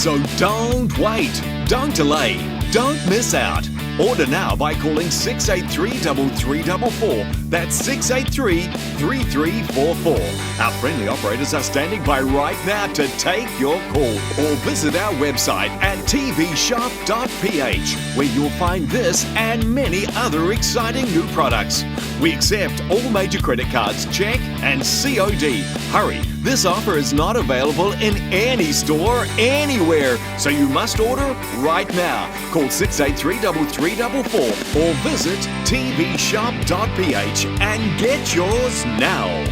So don't wait, don't delay, don't miss out. Order now by calling 683-3344. That's 683-3344. Our friendly operators are standing by right now to take your call. Or visit our website at tvshop.ph, where you'll find this and many other exciting new products. We accept all major credit cards, check and COD. Hurry, this offer is not available in any store anywhere, so you must order right now. Call 683-3344 or visit tvshop.ph and get yours now.